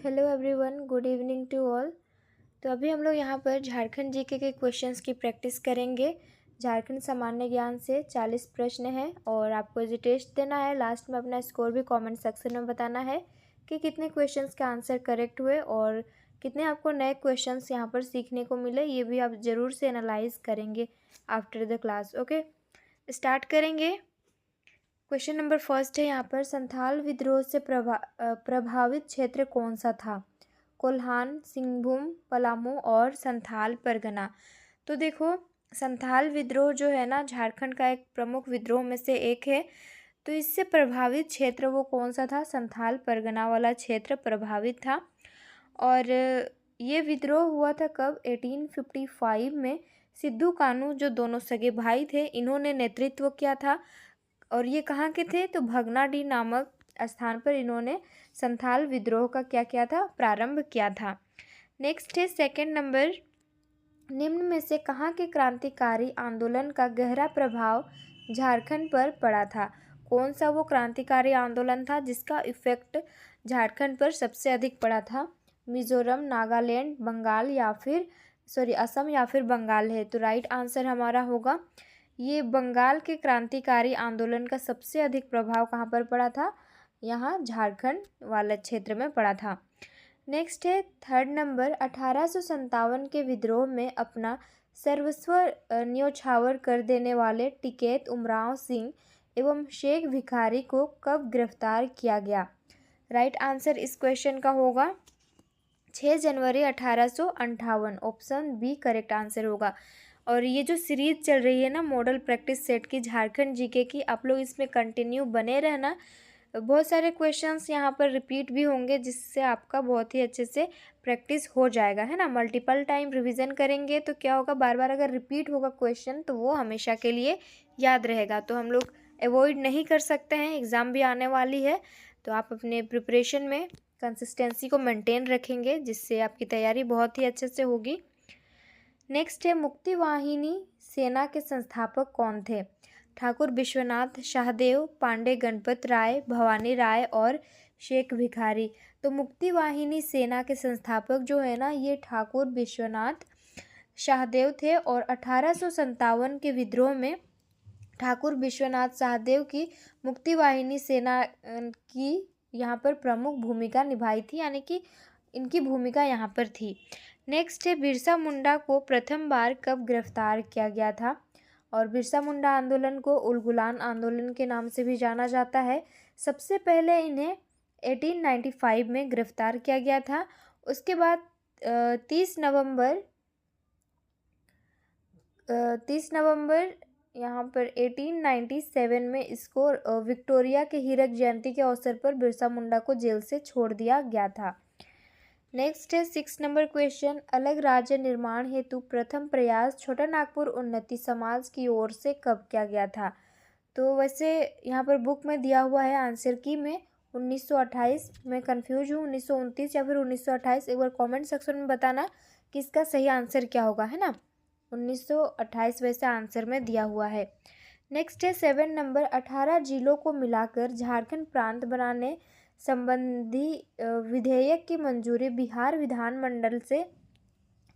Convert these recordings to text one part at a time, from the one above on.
Hello everyone, good evening to all. तो अभी हम लोग यहाँ पर झारखंड जीके के क्वेश्चंस की प्रैक्टिस करेंगे। झारखंड सामान्य ज्ञान से 40 प्रश्न हैं और आपको जो टेस्ट देना है, लास्ट में अपना स्कोर भी कमेंट सेक्शन में बताना है कि कितने क्वेश्चंस का आंसर करेक्ट हुए और कितने आपको नए क्वेश्चंस यहाँ पर सीखने को मिले। ये भी आप ज़रूर से एनालाइज करेंगे after the class. Okay, start करेंगे। क्वेश्चन नंबर फर्स्ट है यहाँ पर, संथाल विद्रोह से प्रभावित क्षेत्र कौन सा था? कोल्हान, सिंहभूम, पलामू और संथाल परगना। तो देखो, संथाल विद्रोह जो है ना, झारखंड का एक प्रमुख विद्रोह में से एक है। तो इससे प्रभावित क्षेत्र वो कौन सा था? संथाल परगना वाला क्षेत्र प्रभावित था। और ये विद्रोह हुआ था कब? 1855 में। सिद्धू कान्हू जो दोनों सगे भाई थे, इन्होंने नेतृत्व किया था। और ये कहाँ के थे? तो भगनाडीह नामक स्थान पर इन्होंने संथाल विद्रोह का क्या किया था? प्रारंभ किया था। नेक्स्ट है सेकंड नंबर, निम्न में से कहाँ के क्रांतिकारी आंदोलन का गहरा प्रभाव झारखंड पर पड़ा था? कौन सा वो क्रांतिकारी आंदोलन था जिसका इफेक्ट झारखंड पर सबसे अधिक पड़ा था? मिजोरम, नागालैंड, बंगाल या फिर असम या फिर बंगाल है। तो राइट आंसर हमारा होगा ये बंगाल के क्रांतिकारी आंदोलन का सबसे अधिक प्रभाव कहाँ पर पड़ा था? यहाँ झारखंड वाले क्षेत्र में पड़ा था। नेक्स्ट है थर्ड नंबर, 1857 के विद्रोह में अपना सर्वस्व न्योछावर कर देने वाले टिकैत उमराव सिंह एवं शेख भिखारी को कब गिरफ्तार किया गया? राइट आंसर इस क्वेश्चन का होगा 6 जनवरी 1858। ऑप्शन बी करेक्ट आंसर होगा। और ये जो सीरीज चल रही है ना मॉडल प्रैक्टिस सेट की झारखंड जीके की, आप लोग इसमें कंटिन्यू बने रहना। बहुत सारे क्वेश्चंस यहाँ पर रिपीट भी होंगे जिससे आपका बहुत ही अच्छे से प्रैक्टिस हो जाएगा, है ना। मल्टीपल टाइम रिवीजन करेंगे तो क्या होगा, बार बार अगर रिपीट होगा क्वेश्चन तो वो हमेशा के लिए याद रहेगा। तो हम लोग अवॉइड नहीं कर सकते हैं, एग्ज़ाम भी आने वाली है। तो आप अपने प्रिपरेशन में कंसिस्टेंसी को मेंटेन रखेंगे जिससे आपकी तैयारी बहुत ही अच्छे से होगी। नेक्स्ट है, मुक्ति वाहिनी सेना के संस्थापक कौन थे? ठाकुर विश्वनाथ शाहदेव, पांडे गणपत राय, भवानी राय और शेख भिखारी। तो मुक्ति वाहिनी सेना के संस्थापक जो है ना, ये ठाकुर विश्वनाथ शाहदेव थे। और 1857 के विद्रोह में ठाकुर विश्वनाथ शाहदेव की मुक्ति वाहिनी सेना की यहाँ पर प्रमुख भूमिका निभाई थी, यानी कि इनकी भूमिका यहाँ पर थी। नेक्स्ट है, बिरसा मुंडा को प्रथम बार कब गिरफ्तार किया गया था? और बिरसा मुंडा आंदोलन को उलगुलान आंदोलन के नाम से भी जाना जाता है। सबसे पहले इन्हें 1895 में गिरफ्तार किया गया था। उसके बाद 30 नवंबर यहाँ पर 1897 में इसको विक्टोरिया के हीरक जयंती के अवसर पर बिरसा मुंडा को जेल से छोड़ दिया गया था। नेक्स्ट है 6 नंबर क्वेश्चन, अलग राज्य निर्माण हेतु प्रथम प्रयास छोटा नागपुर उन्नति समाज की ओर से कब किया गया था? तो वैसे यहाँ पर बुक में दिया हुआ है आंसर की में 1928। मैं कंफ्यूज हूँ, 1929 या फिर 1928। एक बार कमेंट सेक्शन में बताना कि इसका सही आंसर क्या होगा, है ना। 1928 वैसे आंसर में दिया हुआ है। नेक्स्ट है 7 नंबर, 18 जिलों को मिलाकर झारखंड प्रांत बनाने संबंधी विधेयक की मंजूरी बिहार विधानमंडल से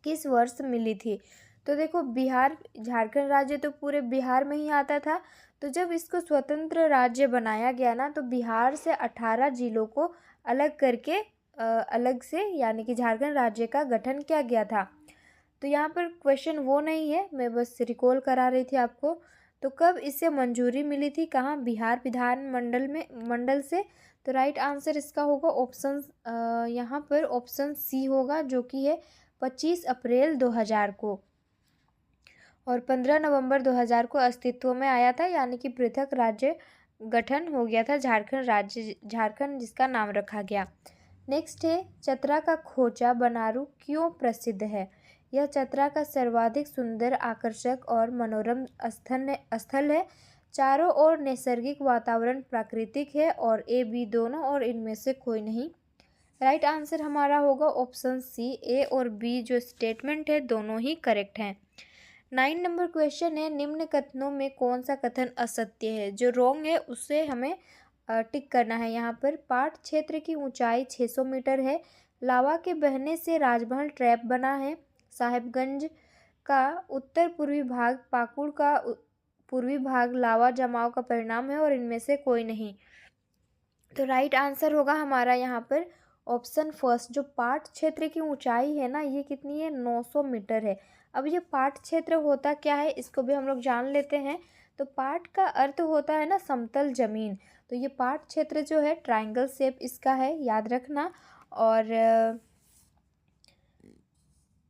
किस वर्ष मिली थी? तो देखो, बिहार, झारखंड राज्य तो पूरे बिहार में ही आता था। तो जब इसको स्वतंत्र राज्य बनाया गया ना, तो बिहार से 18 जिलों को अलग करके अलग से यानी कि झारखंड राज्य का गठन किया गया था। तो यहाँ पर क्वेश्चन वो नहीं है, मैं बस रिकॉल करा रही थी आपको। तो कब इसे मंजूरी मिली थी? कहाँ? बिहार मंडल से। तो राइट आंसर इसका होगा ऑप्शन यहाँ पर ऑप्शन सी होगा, जो कि है 25 अप्रैल 2000 को। और 15 नवंबर 2000 को अस्तित्व में आया था, यानी कि पृथक राज्य गठन हो गया था झारखंड जिसका नाम रखा गया। नेक्स्ट है, चतरा का खोचा बनारू क्यों प्रसिद्ध है? यह चतरा का सर्वाधिक सुंदर, आकर्षक और मनोरम स्थल है। चारों ओर नैसर्गिक वातावरण प्राकृतिक है और ए बी दोनों और इनमें से कोई नहीं। राइट आंसर हमारा होगा ऑप्शन सी। ए और बी जो स्टेटमेंट है दोनों ही करेक्ट हैं। 9 नंबर क्वेश्चन है, निम्न कथनों में कौन सा कथन असत्य है? जो रॉन्ग है उसे हमें टिक करना है। यहाँ पर पाठ क्षेत्र की ऊंचाई 600 मीटर है, लावा के बहने से राजमहल ट्रैप बना है। साहिबगंज का उत्तर पूर्वी भाग, पाकुड़ का पूर्वी भाग लावा जमाव का परिणाम है और इनमें से कोई नहीं। तो राइट आंसर होगा हमारा यहाँ पर ऑप्शन फर्स्ट। जो पाट क्षेत्र की ऊंचाई है ना, ये कितनी है, 900 मीटर है। अब ये पाट क्षेत्र होता क्या है, इसको भी हम लोग जान लेते हैं। तो पाट का अर्थ होता है ना समतल जमीन। तो ये पाट क्षेत्र जो है ट्रायंगल शेप इसका है, याद रखना। और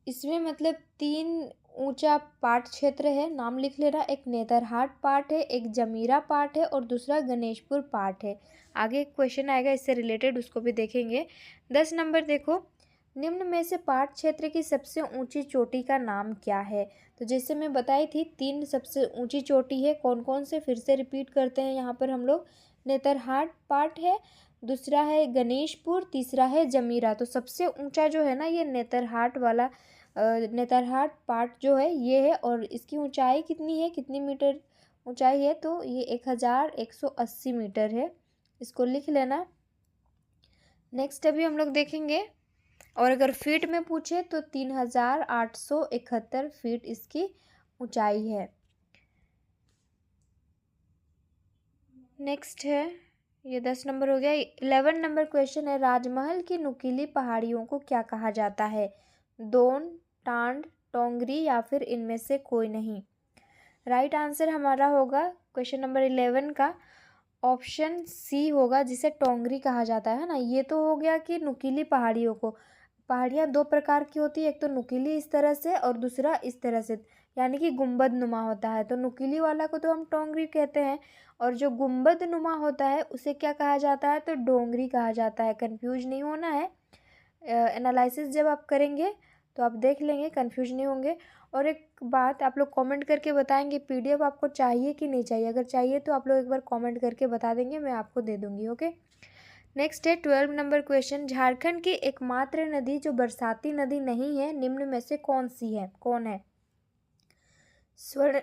इसमें मतलब 3 ऊंचा पाट क्षेत्र है, नाम लिख लेना। एक नेतरहाट पाट है, एक जमीरा पाट है और दूसरा गणेशपुर पाट है। आगे एक क्वेश्चन आएगा इससे रिलेटेड, उसको भी देखेंगे। 10 नंबर देखो, निम्न में से पाट क्षेत्र की सबसे ऊंची चोटी का नाम क्या है। तो जैसे मैं बताई थी 3 सबसे ऊंची चोटी है, कौन कौन से, फिर से रिपीट करते हैं यहाँ पर हम लोग। नेतरहाट पाट है, दूसरा है गणेशपुर, तीसरा है जमीरा। तो सबसे ऊंचा जो है ना ये नेतरहाट वाला नेतरहाट पाट जो है ये है। और इसकी ऊंचाई कितनी है, कितनी मीटर ऊंचाई है, तो ये 1180 मीटर है, इसको लिख लेना। नेक्स्ट अभी हम लोग देखेंगे, और अगर फीट में पूछे तो 3871 फीट इसकी ऊंचाई है। नेक्स्ट है, ये 10 नंबर हो गया। 11 नंबर क्वेश्चन है, राजमहल की नुकीली पहाड़ियों को क्या कहा जाता है। दोन, टांड, टोंगरी या फिर इनमें से कोई नहीं। राइट आंसर हमारा होगा क्वेश्चन नंबर 11 का ऑप्शन सी होगा, जिसे टोंगरी कहा जाता है ना। ये तो हो गया कि नुकीली पहाड़ियों को, पहाड़ियाँ 2 प्रकार की होती है, एक तो नुकीली इस तरह से और दूसरा इस तरह से, यानी कि गुंबद नुमा होता है। तो नुकीली वाला को तो हम टोंगरी कहते हैं, और जो गुंबद नुमा होता है उसे क्या कहा जाता है, तो डोंगरी कहा जाता है। कंफ्यूज नहीं होना है, एनालिसिस जब आप करेंगे तो आप देख लेंगे, कंफ्यूज नहीं होंगे। और एक बात आप लोग कमेंट करके बताएंगे, पीडीएफ आपको चाहिए कि नहीं चाहिए। अगर चाहिए तो आप लोग एक बार कमेंट करके बता देंगे, मैं आपको दे दूंगी। ओके, नेक्स्ट है 12 नंबर क्वेश्चन, झारखंड की एकमात्र नदी जो बरसाती नदी नहीं है, निम्न में से कौन सी है, कौन है। स्वर्ण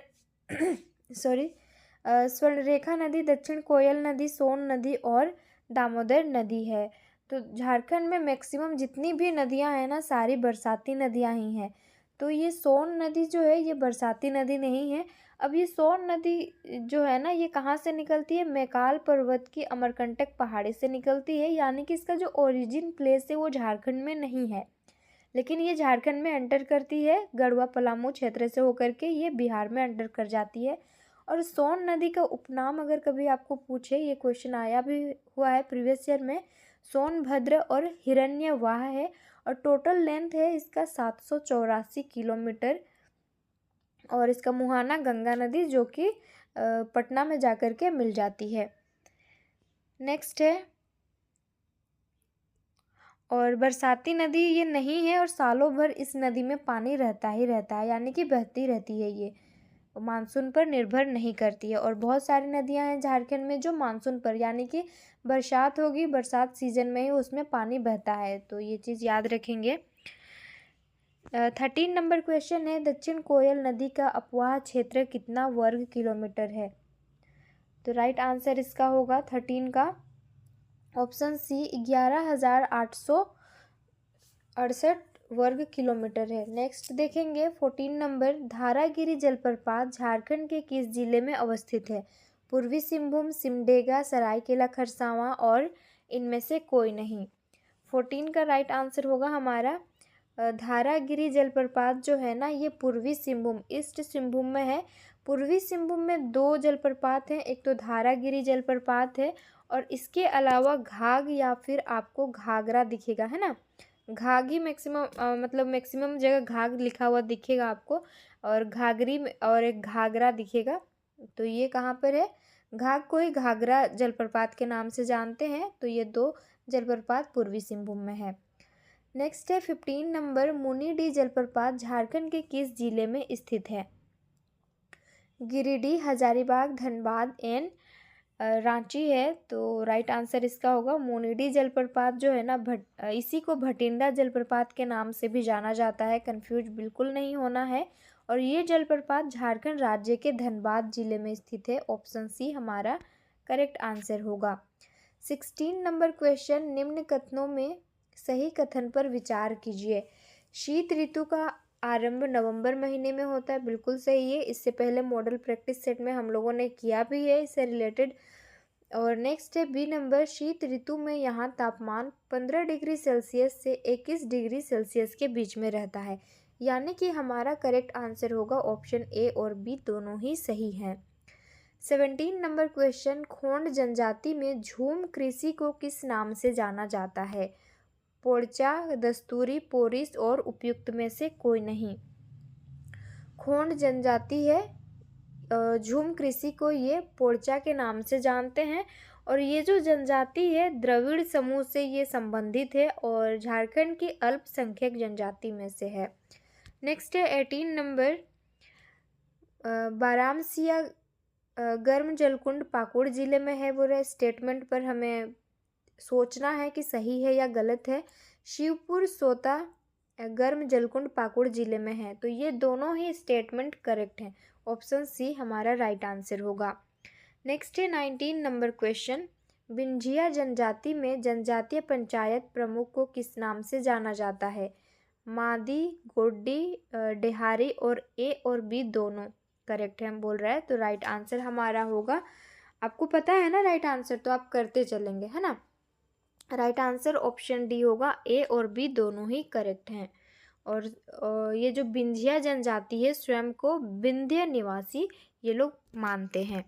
स्वर्णरेखा नदी, दक्षिण कोयल नदी, सोन नदी और दामोदर नदी है। तो झारखंड में मैक्सिमम जितनी भी नदियां हैं ना, सारी बरसाती नदियां ही हैं। तो ये सोन नदी जो है ये बरसाती नदी नहीं है। अब ये सोन नदी जो है ना, ये कहाँ से निकलती है, मैकाल पर्वत की अमरकंटक पहाड़ी से निकलती है। यानी कि इसका जो ओरिजिन प्लेस है वो झारखंड में नहीं है, लेकिन ये झारखंड में एंटर करती है, गढ़वा पलामू क्षेत्र से होकर के ये बिहार में एंटर कर जाती है। और सोन नदी का उपनाम अगर कभी आपको पूछे, ये क्वेश्चन आया भी हुआ है प्रीवियस ईयर में, सोनभद्र और हिरण्यवाह है। और टोटल लेंथ है इसका 784 किलोमीटर। और इसका मुहाना गंगा नदी जो कि पटना में जाकर के मिल जाती है। नेक्स्ट है, और बरसाती नदी ये नहीं है, और सालों भर इस नदी में पानी रहता ही रहता है, यानी कि बहती रहती है, ये मानसून पर निर्भर नहीं करती है। और बहुत सारी नदियां हैं झारखंड में जो मानसून पर, यानी कि बरसात होगी, बरसात सीजन में ही उसमें पानी बहता है, तो ये चीज़ याद रखेंगे। 13 नंबर क्वेश्चन है, दक्षिण कोयल नदी का अपवाह क्षेत्र कितना वर्ग किलोमीटर है। तो राइट आंसर इसका होगा 13 का ऑप्शन सी 11,868 वर्ग किलोमीटर है। नेक्स्ट देखेंगे 14 नंबर, धारागिरी जलप्रपात झारखंड के किस जिले में अवस्थित है। पूर्वी सिंहभूम, सिमडेगा, सरायकेला खरसावां और इनमें से कोई नहीं। 14 का राइट आंसर होगा हमारा धारागिरी जलप्रपात जो है ना, ये पूर्वी सिंहभूम, ईस्ट सिंहभूम में है। पूर्वी सिंहभूम में 2 जलप्रपात हैं, एक तो धारागिरी जलप्रपात है, और इसके अलावा घाघ या फिर आपको घाघरा दिखेगा, है ना। घाघ ही मैक्सिमम मतलब मैक्सिमम जगह घाघ लिखा हुआ दिखेगा आपको, और घाघरी में और एक घाघरा दिखेगा। तो ये कहाँ पर है, घाघ को ही घाघरा जलप्रपात के नाम से जानते हैं। तो ये 2 जलप्रपात पूर्वी सिंहभूम में है। नेक्स्ट है 15 नंबर, मुनिडीह जलप्रपात झारखंड के किस जिले में स्थित है। गिरिडीह, हजारीबाग, धनबाद एंड रांची है। तो राइट आंसर इसका होगा मुनिडीह जलप्रपात जो है ना, इसी को भटिंडा जलप्रपात के नाम से भी जाना जाता है, कंफ्यूज बिल्कुल नहीं होना है। और ये जलप्रपात झारखंड राज्य के धनबाद जिले में स्थित है। ऑप्शन सी हमारा करेक्ट आंसर होगा। 16 नंबर क्वेश्चन, निम्न कथनों में सही कथन पर विचार कीजिए। शीत ऋतु का आरंभ नवंबर महीने में होता है, बिल्कुल सही है। इससे पहले मॉडल प्रैक्टिस सेट में हम लोगों ने किया भी है इससे रिलेटेड। और नेक्स्ट है बी नंबर, शीत ऋतु में यहाँ तापमान 15 डिग्री सेल्सियस से 21 डिग्री सेल्सियस के बीच में रहता है, यानी कि हमारा करेक्ट आंसर होगा ऑप्शन ए और बी दोनों ही सही हैं। 17 नंबर क्वेश्चन, खोंड जनजाति में झूम कृषि को किस नाम से जाना जाता है? पोर्चा, दस्तूरी, पोरिस और उपयुक्त में से कोई नहीं। खोंड जनजाति है, झूम कृषि को ये पोर्चा के नाम से जानते हैं। और ये जो जनजाति है द्रविड़ समूह से ये संबंधित है और झारखंड की अल्पसंख्यक जनजाति में से है। नेक्स्ट है 18 नंबर, बारामसिया गर्म जलकुंड पाकुड़ जिले में है। वो स्टेटमेंट पर हमें सोचना है कि सही है या गलत है। शिवपुर सोता गर्म जलकुंड पाकुड़ जिले में है, तो ये दोनों ही स्टेटमेंट करेक्ट हैं। ऑप्शन सी हमारा राइट आंसर होगा। नेक्स्ट है 19 नंबर क्वेश्चन, बिंझिया जनजाति में जनजातीय पंचायत प्रमुख को किस नाम से जाना जाता है? मादी, गोड्डी, डेहारी और ए और बी दोनों करेक्ट है हम बोल रहे हैं, तो राइट आंसर हमारा होगा। आपको पता है ना राइट आंसर, तो आप करते चलेंगे, है ना। राइट आंसर ऑप्शन डी होगा, ए और बी दोनों ही करेक्ट हैं। और ये जो बिंझिया जनजाति है स्वयं को विंध्य निवासी ये लोग मानते हैं।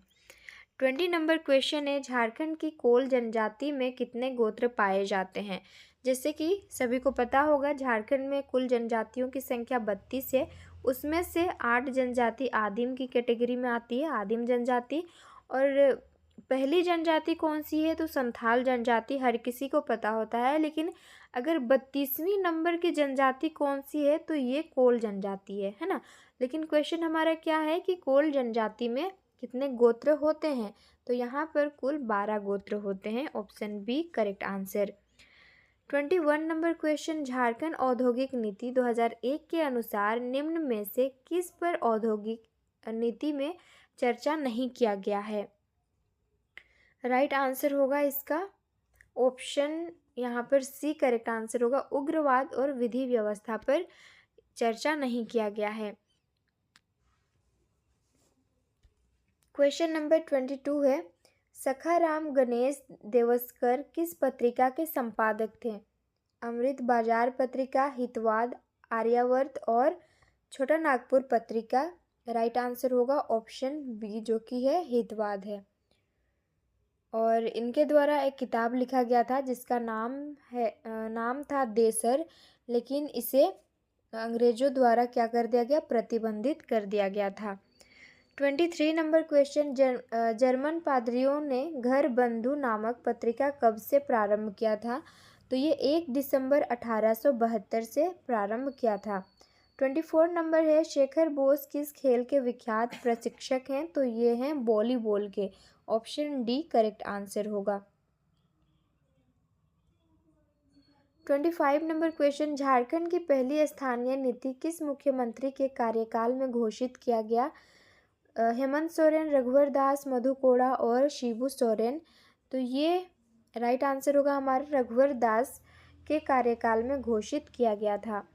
20 नंबर क्वेश्चन है, झारखंड की कोल जनजाति में कितने गोत्र पाए जाते हैं? जैसे कि सभी को पता होगा झारखंड में कुल जनजातियों की संख्या 32 है, उसमें से 8 जनजाति आदिम की कैटेगरी में आती है, आदिम जनजाति। और पहली जनजाति कौन सी है? तो संथाल जनजाति, हर किसी को पता होता है। लेकिन अगर 32वीं नंबर की जनजाति कौन सी है? तो ये कोल जनजाति है ना। लेकिन क्वेश्चन हमारा क्या है कि कोल जनजाति में कितने गोत्र होते हैं? तो यहाँ पर कुल 12 गोत्र होते हैं। Option B correct answer. 21 number question, Jharkhand औद्योगिक नीति 2001 के अनुसार निम्न में से किस पर औद्योगिक नीति में चर्चा नहीं किया गया है? राइट आंसर होगा इसका ऑप्शन यहाँ पर सी करेक्ट आंसर होगा, उग्रवाद और विधि व्यवस्था पर चर्चा नहीं किया गया है। क्वेश्चन नंबर 22 है, सखाराम गणेश देवस्कर किस पत्रिका के संपादक थे? अमृत बाजार पत्रिका, हितवाद, आर्यावर्त और छोटा नागपुर पत्रिका। राइट आंसर होगा ऑप्शन बी जो कि है हितवाद है। और इनके द्वारा एक किताब लिखा गया था जिसका नाम था देसर, लेकिन इसे अंग्रेजों द्वारा क्या कर दिया गया? प्रतिबंधित कर दिया गया था। 23 नंबर क्वेश्चन, जर्मन पादरियों ने घर बंधु नामक पत्रिका कब से प्रारंभ किया था? तो ये 1 दिसंबर 1872 से प्रारंभ किया था। 24 नंबर है, शेखर बोस किस खेल के विख्यात प्रशिक्षक हैं? तो ये हैं वॉलीबॉल के। ऑप्शन डी करेक्ट आंसर होगा। 25 नंबर क्वेश्चन, झारखंड की पहली स्थानीय नीति किस मुख्यमंत्री के कार्यकाल में घोषित किया गया? हेमंत सोरेन, रघुवर दास, मधु कोड़ा और शिबू सोरेन। तो ये राइट आंसर होगा हमारा, रघुवर दास के कार्यकाल में घोषित किया गया था।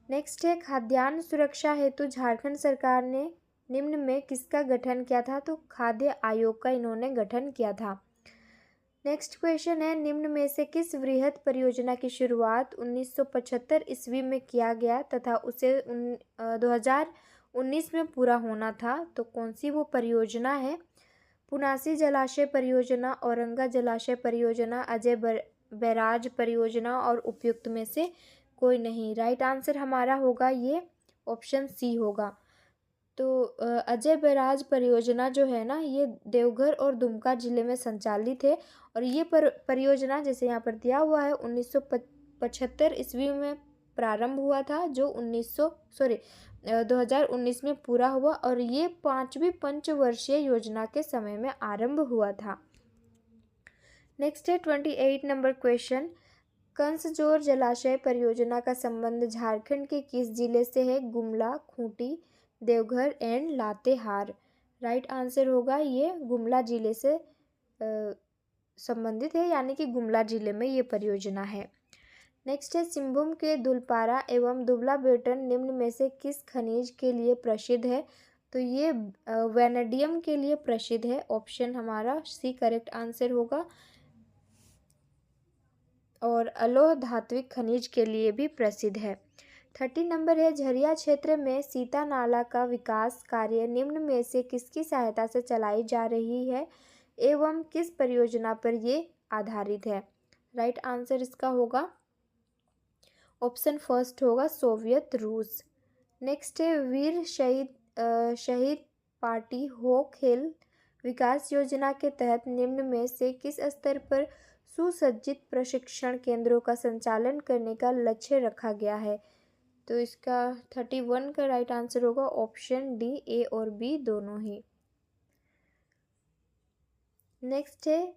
नेक्स्ट है, खाद्यान्न सुरक्षा हेतु झारखंड सरकार ने निम्न में किसका गठन किया था? तो खाद्य आयोग का इन्होंने गठन किया था। नेक्स्ट क्वेश्चन है, निम्न में से किस वृहद परियोजना की शुरुआत 1975 ईस्वी में किया गया तथा उसे 2019 में पूरा होना था? तो कौन सी वो परियोजना है? पुनासी जलाशय परियोजना, औरंगा जलाशय परियोजना, अजय बैराज परियोजना और उपयुक्त में से कोई नहीं। राइट आंसर हमारा होगा ये ऑप्शन सी होगा। तो अजय बैराज परियोजना जो है ना, ये देवघर और दुमका जिले में संचालित है। और ये परियोजना जैसे यहाँ पर दिया हुआ है 1975 ईस्वी में प्रारंभ हुआ था, जो 2019 में पूरा हुआ। और ये 5वीं पंचवर्षीय योजना के समय में आरंभ हुआ था। नेक्स्ट है 28 नंबर क्वेश्चन, कंसजोर जलाशय परियोजना का संबंध झारखंड के किस जिले से है? Gumla, Khunti, Deoghar and Latehar. Right answer होगा ये गुमला जिले से संबंधित है, यानी कि गुमला जिले में ये परियोजना है। नेक्स्ट है सिंहभूम के धुलपारा एवं दुबला बेटन निम्न में से किस खनिज के लिए प्रसिद्ध है? तो ये वैनेडियम के लिए प्रसिद्ध है। ऑप्शन हमारा सी करेक्ट आंसर होगा। और अलोह धात्विक खनिज के लिए भी प्रसिद्ध है। 30 नंबर है झरिया क्षेत्र में सीता नाला का विकास कार्य निम्न में से किसकी सहायता से चलाई जा रही है एवं किस परियोजना पर ये आधारित है? राइट आंसर इसका होगा ऑप्शन फर्स्ट होगा सोवियत रूस। नेक्स्ट है वीर शहीद पार्टी हो खेल विकास योजना के तहत निम्न में से किस स्तर पर सुसज्जित प्रशिक्षण केंद्रों का संचालन करने का लक्ष्य रखा गया है? तो इसका 31 का राइट आंसर होगा ऑप्शन डी, ए और बी दोनों ही। नेक्स्ट है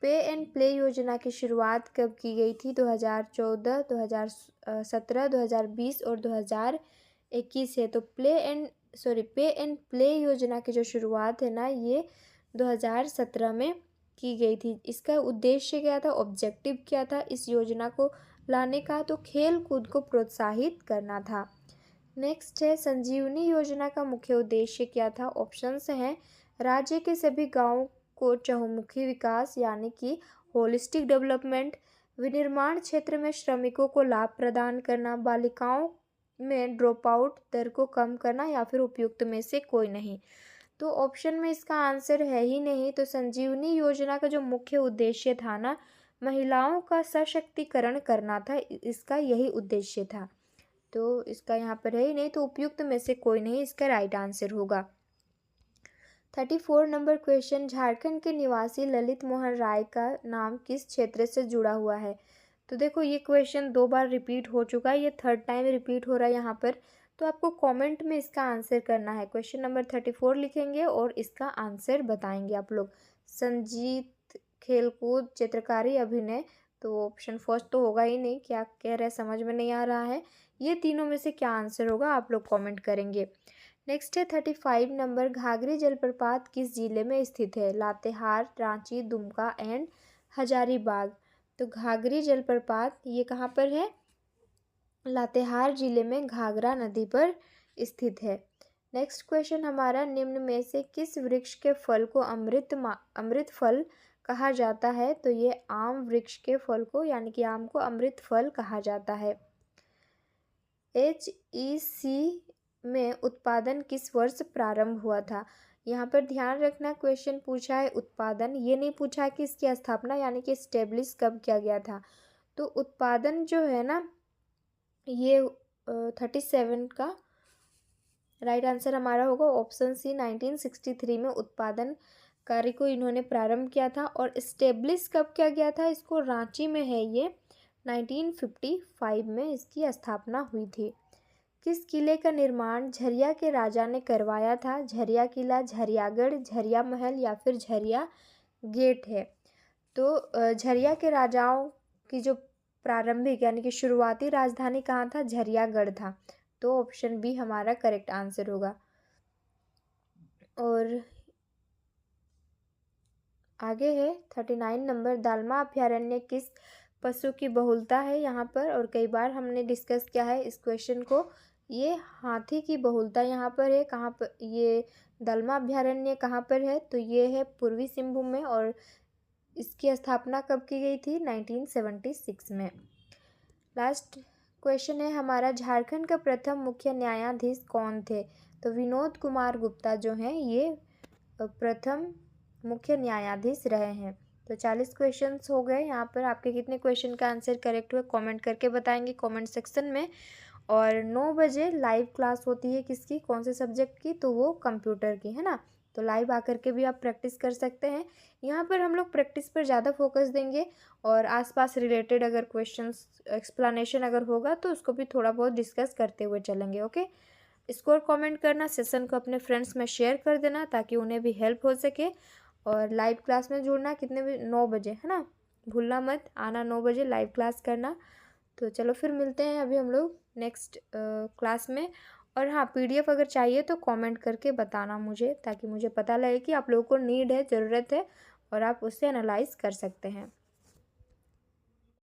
पे एंड प्ले योजना की शुरुआत कब की गई थी? 2014, 2017, 2020 और 2021 है। तो पे एंड प्ले योजना की जो शुरुआत है ना, ये 2017 में की गई थी। इसका उद्देश्य क्या था, ऑब्जेक्टिव क्या था इस योजना को लाने का? तो खेल कूद को प्रोत्साहित करना था। नेक्स्ट है संजीवनी योजना का मुख्य उद्देश्य क्या था? ऑप्शंस हैं राज्य के सभी गांवों को चहुमुखी विकास यानी कि होलिस्टिक डेवलपमेंट, विनिर्माण क्षेत्र में श्रमिकों को लाभ प्रदान करना, बालिकाओं में ड्रॉप आउट दर को कम करना, या फिर उपयुक्त में से कोई नहीं। तो ऑप्शन में इसका आंसर है ही नहीं। तो संजीवनी योजना का जो मुख्य उद्देश्य था ना, महिलाओं का सशक्तिकरण करना था, इसका यही उद्देश्य था। तो इसका यहाँ पर है ही नहीं, तो उपयुक्त में से कोई नहीं इसका राइट आंसर होगा। 34 नंबर क्वेश्चन झारखंड के निवासी ललित मोहन राय का नाम किस क्षेत्र से जुड़ा हुआ है? तो देखो ये क्वेश्चन 2 बार रिपीट हो चुका है, ये 3rd टाइम रिपीट हो रहा है यहाँ पर। तो आपको कमेंट में इसका आंसर करना है। क्वेश्चन नंबर 34 लिखेंगे और इसका आंसर बताएंगे आप लोग। संगीत, खेलकूद, चित्रकारी, अभिनय। तो ऑप्शन फर्स्ट तो होगा ही नहीं, क्या कह रहे हैं समझ में नहीं आ रहा है। ये तीनों में से क्या आंसर होगा आप लोग कमेंट करेंगे। नेक्स्ट है 35 नंबर घाघरी जलप्रपात किस जिले में स्थित है? लातेहार, रांची, दुमका एंड हजारीबाग। तो घाघरी जलप्रपात ये कहाँ पर है? लातेहार जिले में घाघरा नदी पर स्थित है। नेक्स्ट क्वेश्चन हमारा निम्न में से किस वृक्ष के फल को अमृत फल कहा जाता है? तो ये आम वृक्ष के फल को यानी कि आम को अमृत फल कहा जाता है। HEC में उत्पादन किस वर्ष प्रारंभ हुआ था? यहाँ पर ध्यान रखना, क्वेश्चन पूछा है उत्पादन, ये नहीं पूछा कि इसकी स्थापना यानी कि स्टेब्लिश कब किया गया था। तो उत्पादन जो है ना, ये 37 का राइट आंसर हमारा होगा ऑप्शन सी। 1963 में उत्पादन कार्य को इन्होंने प्रारंभ किया था। और स्टेब्लिश कब किया गया था? इसको रांची में है ये 1955 में इसकी स्थापना हुई थी। किस किले का निर्माण झरिया के राजा ने करवाया था? झरिया किला, झरियागढ़, झरिया महल या फिर झरिया गेट है। तो झरिया के राजाओं की जो प्रारंभिक यानी कि शुरुआती राजधानी कहाँ था? झरियागढ़ था। तो ऑप्शन बी हमारा करेक्ट आंसर होगा। और आगे है 39 नंबर दालमा अभ्यारण्य किस पशु की बहुलता है यहाँ पर? और कई बार हमने डिस्कस किया है इस क्वेश्चन को। ये हाथी की बहुलता यहाँ पर है। कहाँ पर ये दालमा अभ्यारण्य कहाँ पर है? तो ये है पूर्वी सिंहभूम में। और इसकी स्थापना कब की गई थी? 1976 में। लास्ट क्वेश्चन है हमारा झारखंड का प्रथम मुख्य न्यायाधीश कौन थे? तो विनोद कुमार गुप्ता जो हैं ये प्रथम मुख्य न्यायाधीश रहे हैं। तो 40 क्वेश्चंस हो गए। यहाँ पर आपके कितने क्वेश्चन का आंसर करेक्ट हुए कमेंट करके बताएंगे कमेंट सेक्शन में। और 9 बजे लाइव क्लास होती है किसकी, कौन से सब्जेक्ट की? तो वो कंप्यूटर की है ना। तो लाइव आकर के भी आप प्रैक्टिस कर सकते हैं। यहाँ पर हम लोग प्रैक्टिस पर ज़्यादा फोकस देंगे और आसपास रिलेटेड अगर क्वेश्चंस एक्सप्लेनेशन अगर होगा तो उसको भी थोड़ा बहुत डिस्कस करते हुए चलेंगे। ओके, स्कोर कमेंट करना, सेशन को अपने फ्रेंड्स में शेयर कर देना ताकि उन्हें भी हेल्प हो सके। और लाइव क्लास में जुड़ना कितने बजे? 9 बजे है ना, भूलना मत आना 9 बजे लाइव क्लास करना। तो चलो फिर मिलते हैं अभी हम लोग नेक्स्ट क्लास में। और हाँ, PDF अगर चाहिए तो कमेंट करके बताना मुझे ताकि मुझे पता लगे कि आप लोगों को नीड है, ज़रूरत है और आप उससे एनालाइज कर सकते हैं।